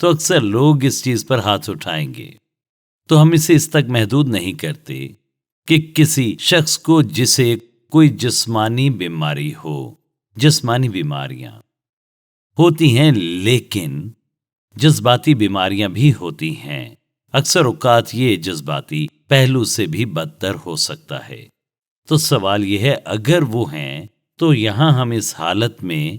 تو اکثر لوگ اس چیز پر ہاتھ اٹھائیں گے۔ تو ہم اسے اس تک محدود نہیں کرتے کہ کسی شخص کو جسے کوئی جسمانی بیماری ہو۔ جسمانی بیماریاں ہوتی ہیں، لیکن جذباتی بیماریاں بھی ہوتی ہیں۔ اکثر اوقات یہ جذباتی پہلو سے بھی بدتر ہو سکتا ہے۔ تو سوال یہ ہے، اگر وہ ہیں تو یہاں ہم اس حالت میں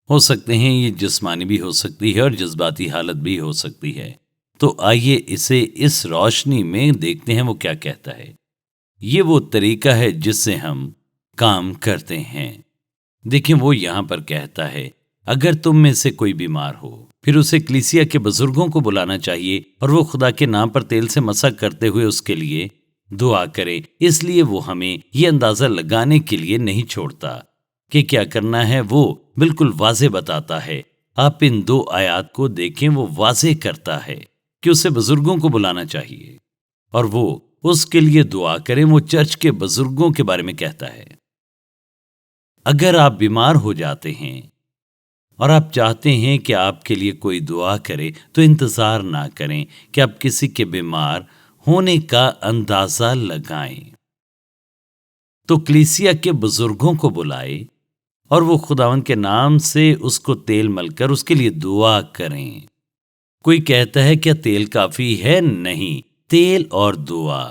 ہو سکتے ہیں، یہ جسمانی بھی ہو سکتی ہے اور جذباتی حالت بھی ہو سکتی ہے۔ تو آئیے اسے اس روشنی میں دیکھتے ہیں وہ کیا کہتا ہے۔ یہ وہ طریقہ ہے جس سے ہم کام کرتے ہیں۔ دیکھیں وہ یہاں پر کہتا ہے، اگر تم میں سے کوئی بیمار ہو، پھر اسے کلیسیا کے بزرگوں کو بلانا چاہیے اور وہ خدا کے نام پر تیل سے مسح کرتے ہوئے اس کے لیے دعا کرے۔ اس لیے وہ ہمیں یہ اندازہ لگانے کے لیے نہیں چھوڑتا کہ کیا کرنا ہے، وہ بالکل واضح بتاتا ہے۔ آپ ان 2 آیات کو دیکھیں، وہ واضح کرتا ہے کہ اسے بزرگوں کو بلانا چاہیے اور وہ اس کے لیے دعا کریں۔ وہ چرچ کے بزرگوں کے بارے میں کہتا ہے۔ اگر آپ بیمار ہو جاتے ہیں اور آپ چاہتے ہیں کہ آپ کے لیے کوئی دعا کرے، تو انتظار نہ کریں کہ آپ کسی کے بیمار ہونے کا اندازہ لگائیں۔ تو کلیسیا کے بزرگوں کو بلائے اور وہ خداوند کے نام سے اس کو تیل مل کر اس کے لیے دعا کریں۔ کوئی کہتا ہے کیا تیل کافی ہے؟ نہیں، تیل اور دعا۔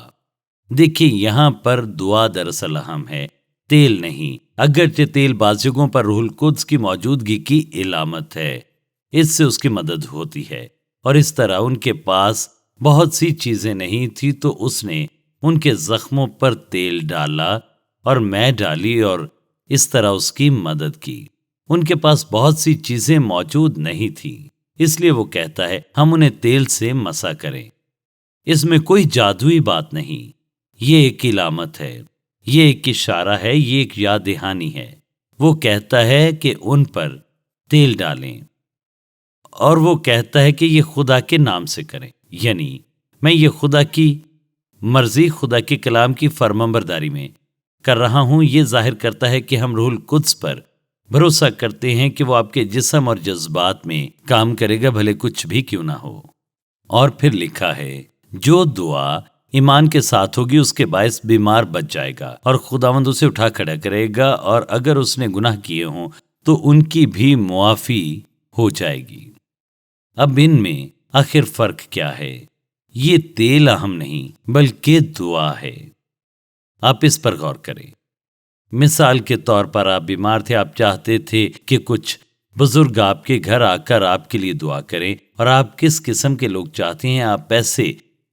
دیکھیں یہاں پر دعا دراصل اہم ہے، تیل نہیں۔ اگرچہ تیل بعض جگہوں پر روح القدس کی موجودگی کی علامت ہے، اس سے اس کی مدد ہوتی ہے، اور اس طرح ان کے پاس بہت سی چیزیں نہیں تھی تو اس نے ان کے زخموں پر تیل ڈالا اور میں ڈالی اور اس طرح اس کی مدد کی۔ ان کے پاس بہت سی چیزیں موجود نہیں تھی، اس لیے وہ کہتا ہے ہم انہیں تیل سے مسح کریں۔ اس میں کوئی جادوئی بات نہیں، یہ ایک علامت ہے، یہ ایک اشارہ ہے، یہ ایک یاد دہانی ہے۔ وہ کہتا ہے کہ ان پر تیل ڈالیں، اور وہ کہتا ہے کہ یہ خدا کے نام سے کریں، یعنی میں یہ خدا کی مرضی، خدا کے کلام کی فرمانبرداری میں کر رہا ہوں۔ یہ ظاہر کرتا ہے کہ ہم روح القدس پر بھروسہ کرتے ہیں کہ وہ آپ کے جسم اور جذبات میں کام کرے گا، بھلے کچھ بھی کیوں نہ ہو۔ اور پھر لکھا ہے جو دعا ایمان کے ساتھ ہوگی اس کے باعث بیمار بچ جائے گا اور خداوند اسے اٹھا کھڑا کرے گا، اور اگر اس نے گناہ کیے ہوں تو ان کی بھی معافی ہو جائے گی۔ اب ان میں آخر فرق کیا ہے؟ یہ تیل اہم نہیں بلکہ دعا ہے۔ آپ اس پر غور کریں۔ مثال کے طور پر آپ بیمار تھے، آپ چاہتے تھے کہ کچھ بزرگ آپ کے گھر آ کر آپ کے لیے دعا کریں، اور آپ کس قسم کے لوگ چاہتے ہیں؟ آپ ایسے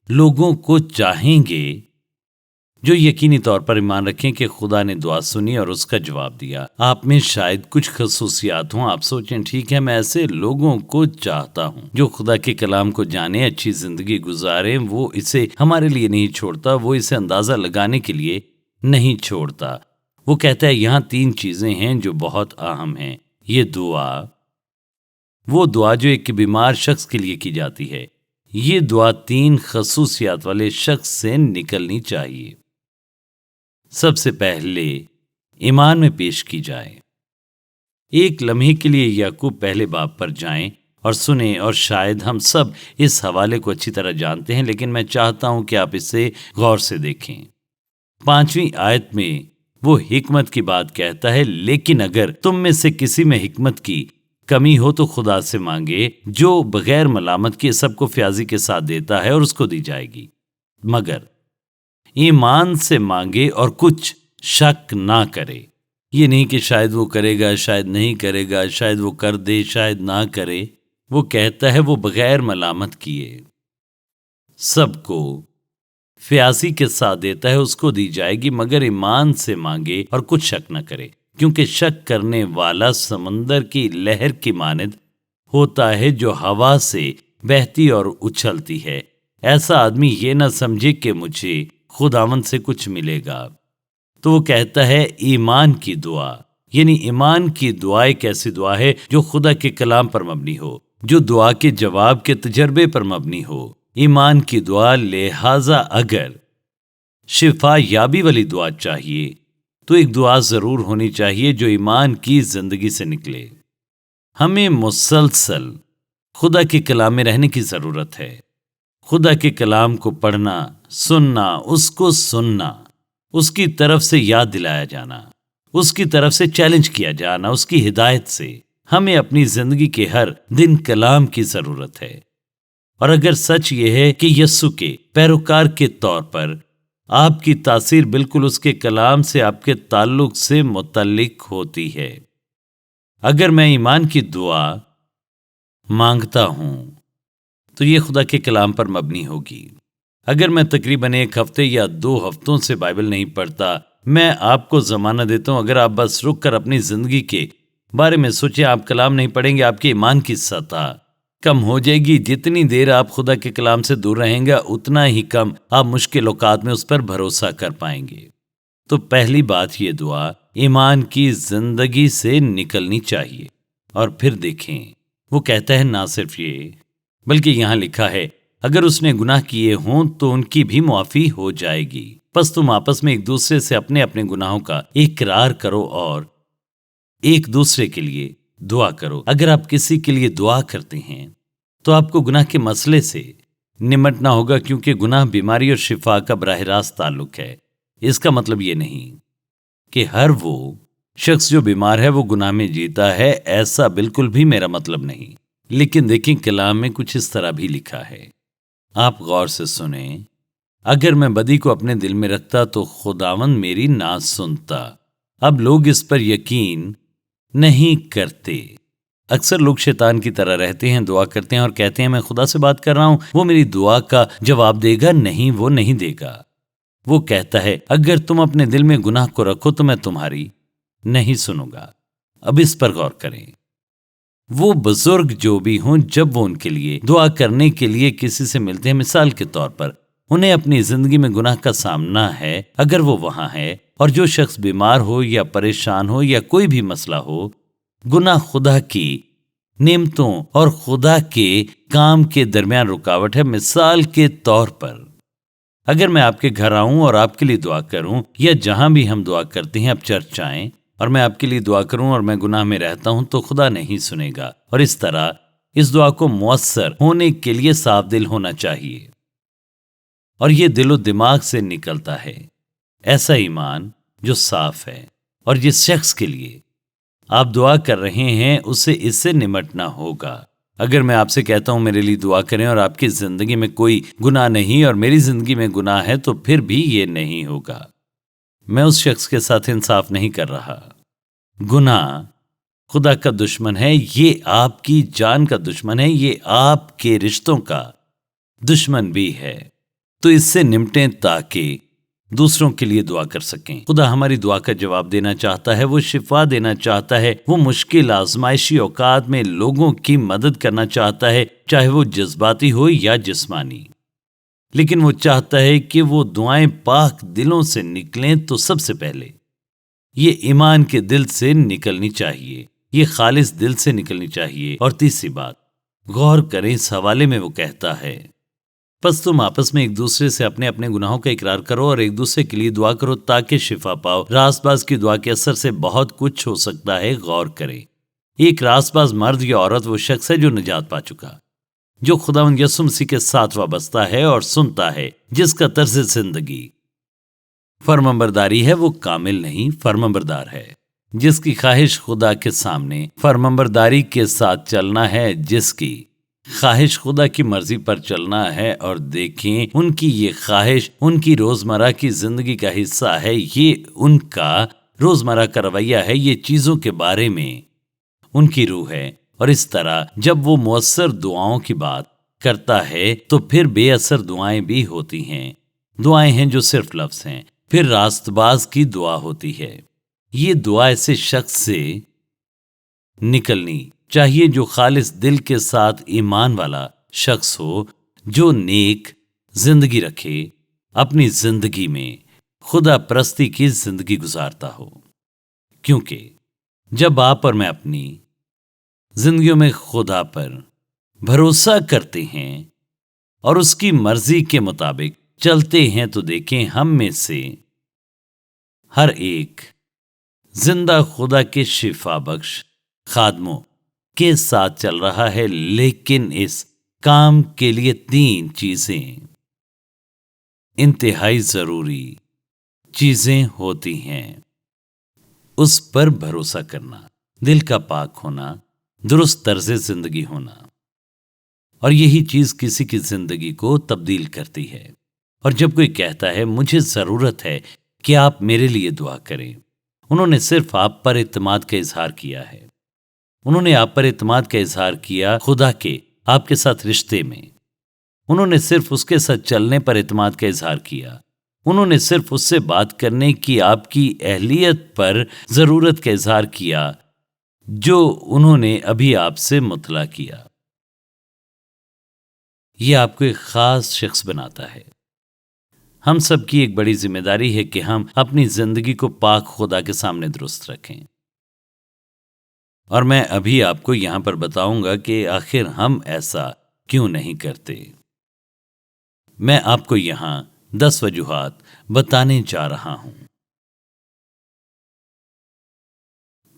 لوگوں کو چاہیں گے جو یقینی طور پر ایمان رکھیں کہ خدا نے دعا سنی اور اس کا جواب دیا۔ آپ میں شاید کچھ خصوصیات ہوں، آپ سوچیں ٹھیک ہے میں ایسے لوگوں کو چاہتا ہوں جو خدا کے کلام کو جانیں، اچھی زندگی گزاریں۔ وہ اسے ہمارے لیے نہیں چھوڑتا، وہ اسے اندازہ لگانے کے لیے نہیں چھوڑتا۔ وہ کہتا ہے یہاں 3 چیزیں ہیں جو بہت اہم ہیں۔ یہ دعا، وہ دعا جو ایک بیمار شخص کے لیے کی جاتی ہے، یہ دعا 3 خصوصیات والے شخص سے نکلنی چاہیے۔ سب سے پہلے ایمان میں پیش کی جائے۔ ایک لمحے کے لیے یعقوب پہلے باب پر جائیں اور سنیں، اور شاید ہم سب اس حوالے کو اچھی طرح جانتے ہیں، لیکن میں چاہتا ہوں کہ آپ اسے غور سے دیکھیں۔ 5ویں آیت میں وہ حکمت کی بات کہتا ہے، لیکن اگر تم میں سے کسی میں حکمت کی کمی ہو تو خدا سے مانگے جو بغیر ملامت کے سب کو فیاضی کے ساتھ دیتا ہے اور اس کو دی جائے گی، مگر ایمان سے مانگے اور کچھ شک نہ کرے۔ یہ نہیں کہ شاید وہ کرے گا، شاید نہیں کرے گا، شاید وہ کر دے، شاید نہ کرے۔ وہ کہتا ہے وہ بغیر ملامت کیے سب کو فیاضی کے ساتھ دیتا ہے، اس کو دی جائے گی، مگر ایمان سے مانگے اور کچھ شک نہ کرے، کیونکہ شک کرنے والا سمندر کی لہر کی مانند ہوتا ہے جو ہوا سے بہتی اور اچھلتی ہے۔ ایسا آدمی یہ نہ سمجھے کہ مجھے خداوند سے کچھ ملے گا۔ تو وہ کہتا ہے ایمان کی دعا، یعنی ایمان کی دعا ایک ایسی دعا ہے جو خدا کے کلام پر مبنی ہو، جو دعا کے جواب کے تجربے پر مبنی ہو۔ ایمان کی دعا، لہٰذا اگر شفا یابی والی دعا چاہیے تو ایک دعا ضرور ہونی چاہیے جو ایمان کی زندگی سے نکلے۔ ہمیں مسلسل خدا کے کلام میں رہنے کی ضرورت ہے۔ خدا کے کلام کو پڑھنا، سننا، اس کو سننا، اس کی طرف سے یاد دلایا جانا، اس کی طرف سے چیلنج کیا جانا، اس کی ہدایت سے ہمیں اپنی زندگی کے ہر دن کلام کی ضرورت ہے۔ اور اگر سچ یہ ہے کہ یسوع کے پیروکار کے طور پر آپ کی تاثیر بالکل اس کے کلام سے آپ کے تعلق سے متعلق ہوتی ہے، اگر میں ایمان کی دعا مانگتا ہوں تو یہ خدا کے کلام پر مبنی ہوگی۔ اگر میں تقریباً 1 ہفتے یا 2 ہفتوں سے بائبل نہیں پڑھتا، میں آپ کو زمانہ دیتا ہوں، اگر آپ بس رک کر اپنی زندگی کے بارے میں سوچیں، آپ کلام نہیں پڑھیں گے، آپ کے ایمان کی سطح کم ہو جائے گی۔ جتنی دیر آپ خدا کے کلام سے دور رہیں گے، اتنا ہی کم آپ مشکل اوقات میں اس پر بھروسہ کر پائیں گے۔ تو پہلی بات، یہ دعا ایمان کی زندگی سے نکلنی چاہیے۔ اور پھر دیکھیں، وہ کہتا ہے نہ صرف یہ، بلکہ یہاں لکھا ہے اگر اس نے گناہ کیے ہوں تو ان کی بھی معافی ہو جائے گی۔ پس تم آپس میں ایک دوسرے سے اپنے اپنے گناہوں کا اقرار کرو اور ایک دوسرے کے لیے دعا کرو۔ اگر آپ کسی کے لیے دعا کرتے ہیں تو آپ کو گناہ کے مسئلے سے نمٹنا ہوگا، کیونکہ گناہ بیماری اور شفا کا براہ راست تعلق ہے۔ اس کا مطلب یہ نہیں کہ ہر وہ شخص جو بیمار ہے وہ گناہ میں جیتا ہے، ایسا بالکل بھی میرا مطلب نہیں۔ لیکن دیکھیں، کلام میں کچھ اس طرح بھی لکھا ہے، آپ غور سے سنیں، اگر میں بدی کو اپنے دل میں رکھتا تو خداوند میری نہ سنتا۔ اب لوگ اس پر یقین نہیں کرتے۔ اکثر لوگ شیطان کی طرح رہتے ہیں، دعا کرتے ہیں اور کہتے ہیں میں خدا سے بات کر رہا ہوں، وہ میری دعا کا جواب دے گا۔ نہیں، وہ نہیں دے گا۔ وہ کہتا ہے اگر تم اپنے دل میں گناہ کو رکھو تو میں تمہاری نہیں سنوں گا۔ اب اس پر غور کریں، وہ بزرگ جو بھی ہوں، جب وہ ان کے لیے دعا کرنے کے لیے کسی سے ملتے ہیں، مثال کے طور پر انہیں اپنی زندگی میں گناہ کا سامنا ہے، اگر وہ وہاں ہے اور جو شخص بیمار ہو یا پریشان ہو یا کوئی بھی مسئلہ ہو، گناہ خدا کی نعمتوں اور خدا کے کام کے درمیان رکاوٹ ہے۔ مثال کے طور پر اگر میں آپ کے گھر آؤں اور آپ کے لیے دعا کروں، یا جہاں بھی ہم دعا کرتے ہیں، اب چرچ آئیں اور میں آپ کے لیے دعا کروں اور میں گناہ میں رہتا ہوں، تو خدا نہیں سنے گا۔ اور اس طرح اس دعا کو مؤثر ہونے کے لیے صاف دل ہونا چاہیے، اور یہ دل و دماغ سے نکلتا ہے، ایسا ایمان جو صاف ہے۔ اور جس شخص کے لیے آپ دعا کر رہے ہیں اسے اس سے نمٹنا ہوگا۔ اگر میں آپ سے کہتا ہوں میرے لیے دعا کریں اور آپ کی زندگی میں کوئی گناہ نہیں اور میری زندگی میں گناہ ہے، تو پھر بھی یہ نہیں ہوگا۔ میں اس شخص کے ساتھ انصاف نہیں کر رہا۔ گناہ خدا کا دشمن ہے، یہ آپ کی جان کا دشمن ہے، یہ آپ کے رشتوں کا دشمن بھی ہے۔ تو اس سے نمٹیں تاکہ دوسروں کے لیے دعا کر سکیں۔ خدا ہماری دعا کا جواب دینا چاہتا ہے، وہ شفا دینا چاہتا ہے، وہ مشکل آزمائشی اوقات میں لوگوں کی مدد کرنا چاہتا ہے، چاہے وہ جذباتی ہو یا جسمانی۔ لیکن وہ چاہتا ہے کہ وہ دعائیں پاک دلوں سے نکلیں، تو سب سے پہلے یہ ایمان کے دل سے نکلنی چاہیے، یہ خالص دل سے نکلنی چاہیے۔ اور تیسری بات، غور کریں، اس حوالے میں وہ کہتا ہے پس تم آپس میں ایک دوسرے سے اپنے اپنے گناہوں کا اقرار کرو اور ایک دوسرے کے لیے دعا کرو تاکہ شفا پاؤ۔ راست باز کی دعا کے اثر سے بہت کچھ ہو سکتا ہے۔ غور کریں، ایک راست باز مرد یا عورت وہ شخص ہے جو نجات پا چکا، جو خداوند یسوع مسیح کے ساتھ وابستہ ہے اور سنتا ہے، جس کا طرز زندگی فرمانبرداری ہے، وہ کامل نہیں، فرمانبردار ہے، جس کی خواہش خدا کے سامنے فرمانبرداری کے ساتھ چلنا ہے، جس کی خواہش خدا کی مرضی پر چلنا ہے۔ اور دیکھیں، ان کی یہ خواہش ان کی روزمرہ کی زندگی کا حصہ ہے، یہ ان کا روزمرہ کا رویہ ہے، یہ چیزوں کے بارے میں ان کی روح ہے۔ اور اس طرح جب وہ مؤثر دعاؤں کی بات کرتا ہے تو پھر بے اثر دعائیں بھی ہوتی ہیں، دعائیں ہیں جو صرف لفظ ہیں۔ پھر راست باز کی دعا ہوتی ہے، یہ دعا ایسے شخص سے نکلنی چاہیے جو خالص دل کے ساتھ ایمان والا شخص ہو، جو نیک زندگی رکھے، اپنی زندگی میں خدا پرستی کی زندگی گزارتا ہو۔ کیونکہ جب آپ اور میں اپنی زندگیوں میں خدا پر بھروسہ کرتے ہیں اور اس کی مرضی کے مطابق چلتے ہیں، تو دیکھیں ہم میں سے ہر ایک زندہ خدا کے شفا بخش خادموں کے ساتھ چل رہا ہے، لیکن اس کام کے لیے 3 چیزیں انتہائی ضروری چیزیں ہوتی ہیں۔ اس پر بھروسہ کرنا، دل کا پاک ہونا، درست طرز زندگی ہونا، اور یہی چیز کسی کی زندگی کو تبدیل کرتی ہے۔ اور جب کوئی کہتا ہے مجھے ضرورت ہے کہ آپ میرے لیے دعا کریں، انہوں نے صرف آپ پر اعتماد کا اظہار کیا ہے۔ انہوں نے آپ پر اعتماد کا اظہار کیا خدا کے آپ کے ساتھ رشتے میں۔ انہوں نے صرف اس کے ساتھ چلنے پر اعتماد کا اظہار کیا۔ انہوں نے صرف اس سے بات کرنے کی آپ کی اہلیت پر ضرورت کا اظہار کیا جو انہوں نے ابھی آپ سے مطلع کیا۔ یہ آپ کو ایک خاص شخص بناتا ہے۔ ہم سب کی ایک بڑی ذمہ داری ہے کہ ہم اپنی زندگی کو پاک خدا کے سامنے درست رکھیں۔ اور میں ابھی آپ کو یہاں پر بتاؤں گا کہ آخر ہم ایسا کیوں نہیں کرتے۔ میں آپ کو یہاں 10 وجوہات بتانے جا رہا ہوں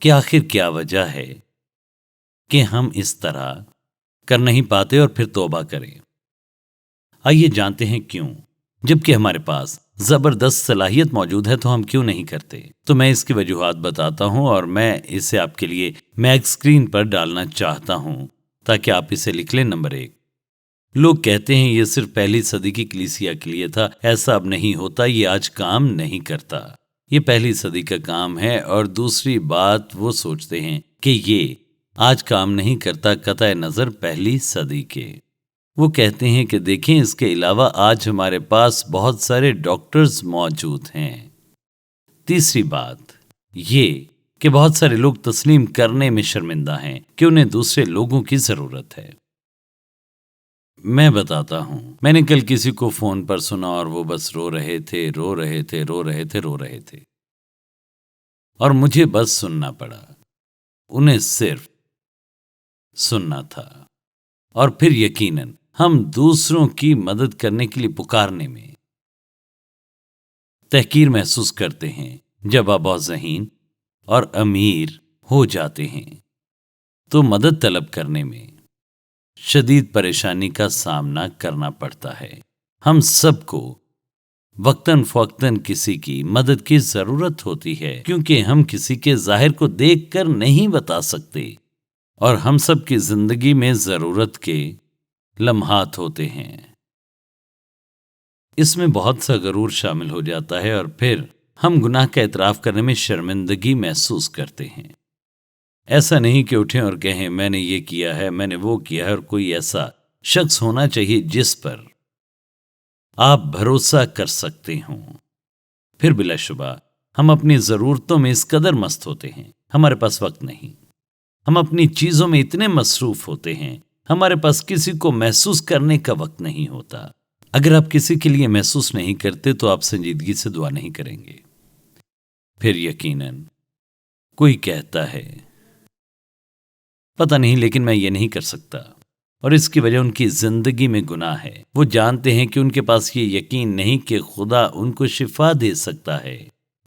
کہ آخر کیا وجہ ہے کہ ہم اس طرح کر نہیں پاتے اور پھر توبہ کریں۔ آئیے جانتے ہیں کیوں۔ جبکہ ہمارے پاس زبردست صلاحیت موجود ہے تو ہم کیوں نہیں کرتے؟ تو میں اس کی وجوہات بتاتا ہوں اور میں اسے آپ کے لیے میگ اسکرین پر ڈالنا چاہتا ہوں تاکہ آپ اسے لکھ لیں۔ نمبر 1، لوگ کہتے ہیں یہ صرف پہلی صدی کی کلیسیا کے لیے تھا، ایسا اب نہیں ہوتا، یہ آج کام نہیں کرتا۔ یہ پہلی صدی کا کام ہے۔ اور دوسری بات، وہ سوچتے ہیں کہ یہ آج کام نہیں کرتا قطع نظر پہلی صدی کے۔ وہ کہتے ہیں کہ دیکھیں، اس کے علاوہ آج ہمارے پاس بہت سارے ڈاکٹرز موجود ہیں۔ تیسری بات یہ کہ بہت سارے لوگ تسلیم کرنے میں شرمندہ ہیں کہ انہیں دوسرے لوگوں کی ضرورت ہے۔ میں بتاتا ہوں، میں نے کل کسی کو فون پر سنا اور وہ بس رو رہے تھے، رو رہے تھے، رو رہے تھے، رو رہے تھے، اور مجھے بس سننا پڑا۔ انہیں صرف سننا تھا۔ اور پھر یقیناً ہم دوسروں کی مدد کرنے کے لیے پکارنے میں تحقیر محسوس کرتے ہیں۔ جب آپ بہت ذہین اور امیر ہو جاتے ہیں تو مدد طلب کرنے میں شدید پریشانی کا سامنا کرنا پڑتا ہے۔ ہم سب کو وقتاً فوقتاً کسی کی مدد کی ضرورت ہوتی ہے، کیونکہ ہم کسی کے ظاہر کو دیکھ کر نہیں بتا سکتے، اور ہم سب کی زندگی میں ضرورت کے لمحات ہوتے ہیں۔ اس میں بہت سا غرور شامل ہو جاتا ہے، اور پھر ہم گناہ کا اعتراف کرنے میں شرمندگی محسوس کرتے ہیں۔ ایسا نہیں کہ اٹھیں اور کہیں میں نے یہ کیا ہے، میں نے وہ کیا ہے، اور کوئی ایسا شخص ہونا چاہیے جس پر آپ بھروسہ کر سکتے ہوں۔ پھر بلا شبہ ہم اپنی ضرورتوں میں اس قدر مست ہوتے ہیں، ہمارے پاس وقت نہیں۔ ہم اپنی چیزوں میں اتنے مصروف ہوتے ہیں، ہمارے پاس کسی کو محسوس کرنے کا وقت نہیں ہوتا۔ اگر آپ کسی کے لیے محسوس نہیں کرتے تو آپ سنجیدگی سے دعا نہیں کریں گے۔ پھر یقیناً کوئی کہتا ہے پتہ نہیں، لیکن میں یہ نہیں کر سکتا، اور اس کی وجہ ان کی زندگی میں گناہ ہے۔ وہ جانتے ہیں کہ ان کے پاس یہ یقین نہیں کہ خدا ان کو شفا دے سکتا ہے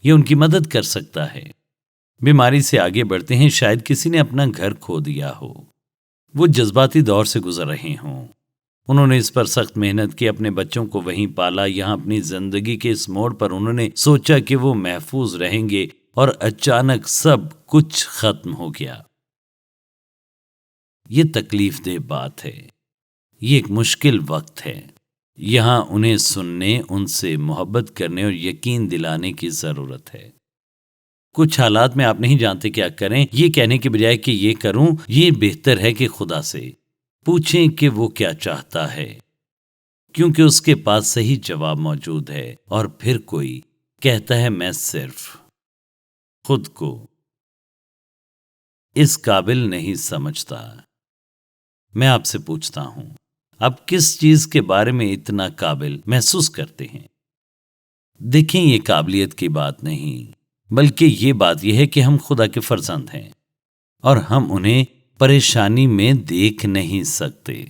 یا ان کی مدد کر سکتا ہے۔ بیماری سے آگے بڑھتے ہیں، شاید کسی نے اپنا گھر کھو دیا ہو، وہ جذباتی دور سے گزر رہے ہوں، انہوں نے اس پر سخت محنت کی، اپنے بچوں کو وہیں پالا، یہاں اپنی زندگی کے اس موڑ پر انہوں نے سوچا کہ وہ محفوظ رہیں گے، اور اچانک سب کچھ ختم ہو گیا۔ یہ تکلیف دہ بات ہے، یہ ایک مشکل وقت ہے۔ یہاں انہیں سننے، ان سے محبت کرنے اور یقین دلانے کی ضرورت ہے۔ کچھ حالات میں آپ نہیں جانتے کیا کریں، یہ کہنے کے بجائے کہ یہ کروں، یہ بہتر ہے کہ خدا سے پوچھیں کہ وہ کیا چاہتا ہے، کیونکہ اس کے پاس صحیح جواب موجود ہے۔ اور پھر کوئی کہتا ہے میں صرف خود کو اس قابل نہیں سمجھتا۔ میں آپ سے پوچھتا ہوں، آپ کس چیز کے بارے میں اتنا قابل محسوس کرتے ہیں؟ دیکھیں، یہ قابلیت کی بات نہیں، بلکہ یہ بات یہ ہے کہ ہم خدا کے فرزند ہیں، اور ہم انہیں پریشانی میں دیکھ نہیں سکتے۔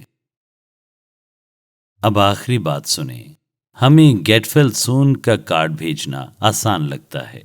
اب آخری بات سنیں، ہمیں گیٹ ویل سون کا کارڈ بھیجنا آسان لگتا ہے۔